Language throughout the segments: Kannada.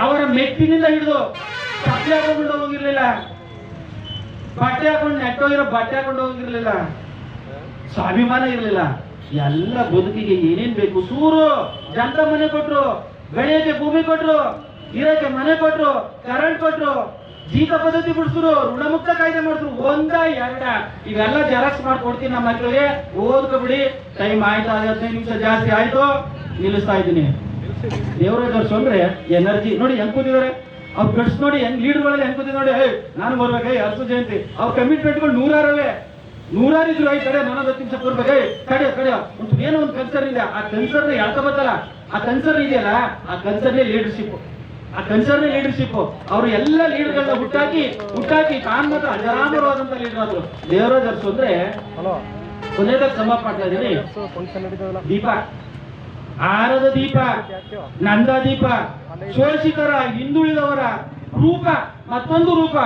ಅವರ ಮೆಟ್ಟಿನಿಂದ ಹಿಡಿದು ಚಪ್ಪಲಿ ಹಾಕೊಂಡು ಹೋಗಿರ್ಲಿಲ್ಲ, ಬಟ್ಟೆ ಹಾಕೊಂಡು ನೆಟ್ಟೋಗಿರೋ ಬಟ್ಟೆ ಹಾಕೊಂಡು ಹೋಗಿರ್ಲಿಲ್ಲ, ಸ್ವಾಭಿಮಾನ ಇರ್ಲಿಲ್ಲ. ಎಲ್ಲ ಬದುಕಿಗೆ ಏನೇನ್ ಬೇಕು, ಸೂರು ಜಂತ ಮನೆ ಕೊಟ್ರು, ಬೆಳೆಯಕ್ಕೆ ಭೂಮಿ ಕೊಟ್ರು, ಇರಕ್ಕೆ ಮನೆ ಕೊಟ್ರು, ಕರೆಂಟ್ ಕೊಟ್ರು, ಜೀತ ಪದ್ಧತಿ ಬಿಡಿಸಿದ್ರು, ಋಣಮುಕ್ತ ಕಾಯ್ದೆ ಮಾಡಿದ್ರು. ಒಂದ ಎರಡ ಇವೆಲ್ಲ ಜೆರಾಕ್ಸ್ ಮಾಡ್ಕೊಡ್ತೀನಿ ನಮ್ಮ ಮಕ್ಕಳಿಗೆ, ಓದ್ಕೊಬಿಡಿ. ಟೈಮ್ ಆಯ್ತು, 15 ನಿಮಿಷ ಜಾಸ್ತಿ ಆಯ್ತು, ನಿಲ್ಲಿಸ್ತಾ ಇದ್ದೀನಿ. ದೇವರಾಜ್ ಅರಸು ಅಂದ್ರೆ ಎನರ್ಜಿ ನೋಡಿ ಹೆಂಗ್ ಕೂತಿದ್ದಾರೆ, ಅವ್ರ ಗಟ್ಸ್ ನೋಡಿ ಹೆಂಗ್ ಲೀಡರ್ಗಳಲ್ಲಿ ಹೆಂಗ್ ಕೂತಿದ್ ನೋಡಿ. ನಾನು ಬರ್ಬೇಕೆ ಅರಸು ಜಯಂತಿ, ಅವ್ರ ಕಮಿಟ್ಮೆಂಟ್ಗಳು 100 ಇದ್ರು. ಈ ಕಡೆ ನಾನು 10 ನಿಮಿಷ ಕೂರ್ಬೇಕೆ, ಕಡೆ ಏನೋ ಒಂದು ಕನ್ಸರ್ನ್ ಇದೆ. ಆ ಕನ್ಸರ್ನ್ ಹೇಳ್ಕೊಬತ್ತಲ್ಲ, ಆ ಕನ್ಸರ್ನ್ ಇದೆಯಲ್ಲ, ಆ ಕನ್ಸರ್ನೇ ಲೀಡರ್ಶಿಪ್, ಅವರು ಎಲ್ಲ ಲೀಡರ್ಗಳನ್ನ ಹುಟ್ಟಾಕಿ ತಾನ್ ಮಾತ್ರ ಅಜರಾಮರವಾದಂತ ಲೀಡರ್ ಆದ್ರು. ದೇವರಾಜ್ ಅರಸು ಅಂದ್ರೆ ಕೊನೆದಾಗ ಸಮಾಪ್ ಮಾಡ್ತಾ ಇದ್ದೀನಿ. ದೀಪ, ಆರದ ದೀಪ, ನಂದ ದೀಪ, ಶೋಷಿತರ ಹಿಂದುಳಿದವರ ರೂಪ, ಮತ್ತೊಂದು ರೂಪ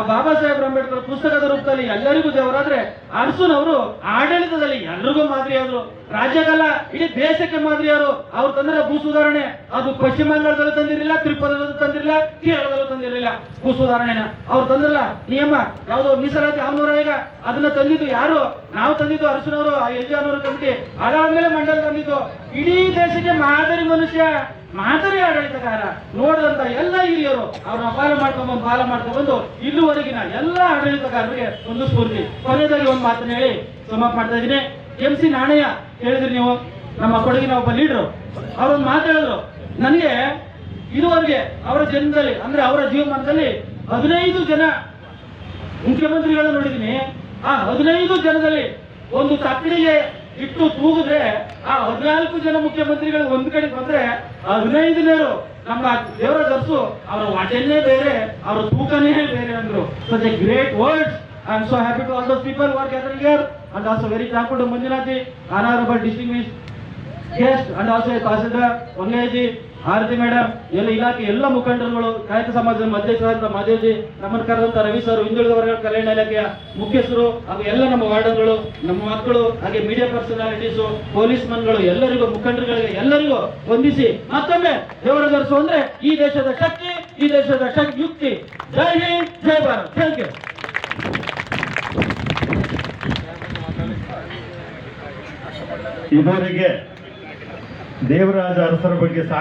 ಬಾಬಾ ಸಾಹೇಬ್ ಅಂಬೇಡ್ಕರ್ ಪುಸ್ತಕದ ರೂಪದಲ್ಲಿ ಎಲ್ಲರಿಗೂ ದೇವರಾದ್ರೆ, ಅರಸುನವರು ಆಡಳಿತದಲ್ಲಿ ಎಲ್ರಿಗೂ ಮಾದರಿಯಾದ್ರು. ರಾಜ್ಯಕ್ಕಲ್ಲ ಇಡೀ ದೇಶಕ್ಕೆ ಮಾದರಿಯಾರು. ಅವ್ರು ತಂದ್ರೆ ಭೂ ಸುಧಾರಣೆ, ಅದು ಪಶ್ಚಿಮ ಬಂಗಾಳದಲ್ಲೂ ತಂದಿರಲಿಲ್ಲ, ತ್ರಿಪುರದಲ್ಲೂ ತಂದಿರಲಿಲ್ಲ, ಕೇರಳದಲ್ಲೂ ತಂದಿರಲಿಲ್ಲ ಭೂ ಸುಧಾರಣೆನ. ಅವ್ರು ತಂದ್ರಲ್ಲ ನಿಯಮ ಯಾವ್ದೋ ಮೀಸಲಾತಿ 600 ಈಗ ಅದನ್ನ ತಂದಿದ್ದು ಯಾರು? ನಾವು ತಂದಿದ್ದು ಅರಸುನವರು, ಯಜಮಾನವರು ಕಮಿಟಿ. ಅದಾದ್ಮೇಲೆ ಮಂಡಲ ತಂದಿದ್ದು. ಇಡೀ ದೇಶಕ್ಕೆ ಮಾದರಿ ಮನುಷ್ಯ, ಮಾದರಿ ಆಡಳಿತಗಾರ ನೋಡಿದಂತ ಎಲ್ಲ ಹಿರಿಯರು ಅವ್ರನ್ನ ಪಾಲ ಮಾಡ್ಕೊಂಡ್ಬಂದು ಇಲ್ಲಿವರೆಗಿನ ಎಲ್ಲ ಆಡಳಿತಗಾರರಿಗೆ ಒಂದು ಸ್ಫೂರ್ತಿ. ಕೊನೆಯದಾಗಿ ಒಂದು ಮಾತನ್ನ ಹೇಳಿ ಸಮಾಪ್ತ ಮಾಡ್ತಾ ಇದ್ದೀನಿ. MC ನಾಣಯ್ಯ ಹೇಳಿದ್ರಿ ನೀವು, ನಮ್ಮ ಕೊಡಗಿನ ಒಬ್ಬ ಲೀಡರು. ಅವರೊಂದು ಮಾತು ಹೇಳಿದ್ರು ನನಗೆ, ಇದುವರೆಗೆ ಅವರ ಜನ್ಮದಲ್ಲಿ ಅಂದ್ರೆ ಅವರ ಜೀವಮಾನದಲ್ಲಿ 15 ಜನ ಮುಖ್ಯಮಂತ್ರಿಗಳನ್ನ ನೋಡಿದೀನಿ. ಆ 15 ಜನದಲ್ಲಿ ಒಂದು ತಕ್ಕಡಿಗೆ ಇಟ್ಟು ತೂಗಿದ್ರೆ ಆ 14 ಜನ ಮುಖ್ಯಮಂತ್ರಿಗಳು ಒಂದ್ ಕಡೆ ಬಂದ್ರೆ 15ನೇರು ನಮ್ಮ ದೇವರಾಜ್ ಅರಸು. ಅವರ ವಾಟೆನ್ನೇ ಬೇರೆ, ಅವರ ತೂಕನೇ ಬೇರೆ ಅಂದ್ರು. such a great words. I am so happy to all those people who are gathered here, and also very thankful to Manjunathi, honorable distinguished guest, and also Tahsildar Vangayaji, Aarti madam, ಎಲ್ಲ ಇಲಾಖೆ ಎಲ್ಲ ಮುಖಂಡರುಗಳು, ಕಾಯಕ ಸಮಾಜದ ಅಧ್ಯಕ್ಷರಾದ ಮಾದೇವ್ಜಿ, ನಮ್ಮನ್ನು ಕರೆದಂತ ರವಿ ಸರ್, ಹಿಂದುಳಿದ ವರ್ಗಗಳ ಕಲ್ಯಾಣ ಇಲಾಖೆಯ ಮುಖ್ಯಸ್ಥರು, ಹಾಗೂ ಎಲ್ಲ ನಮ್ಮ ವಾರ್ಡನ್ಗಳು, ನಮ್ಮ ಮಕ್ಕಳು, ಹಾಗೆ ಮೀಡಿಯಾ ಪರ್ಸನಾಲಿಟೀಸು, ಪೊಲೀಸ್ ಮನ್ಗಳು, ಎಲ್ಲರಿಗೂ ಮುಖಂಡರುಗಳಿಗೆ ಎಲ್ಲರಿಗೂ ವಂದಿಸಿ ಮತ್ತೊಮ್ಮೆ ದೇವರಾಜ್ ಅರಸು ಅಂದ್ರೆ ಈ ದೇಶದ ಶಕ್ತಿ, ಈ ದೇಶದ ಯುಕ್ತಿ. ಜೈ ಹಿಂದ್, ಜೈ ಭಾರತ್. Thank you. ಇದುವರೆಗೆ ದೇವರಾಜ ಅರಸರ ಬಗ್ಗೆ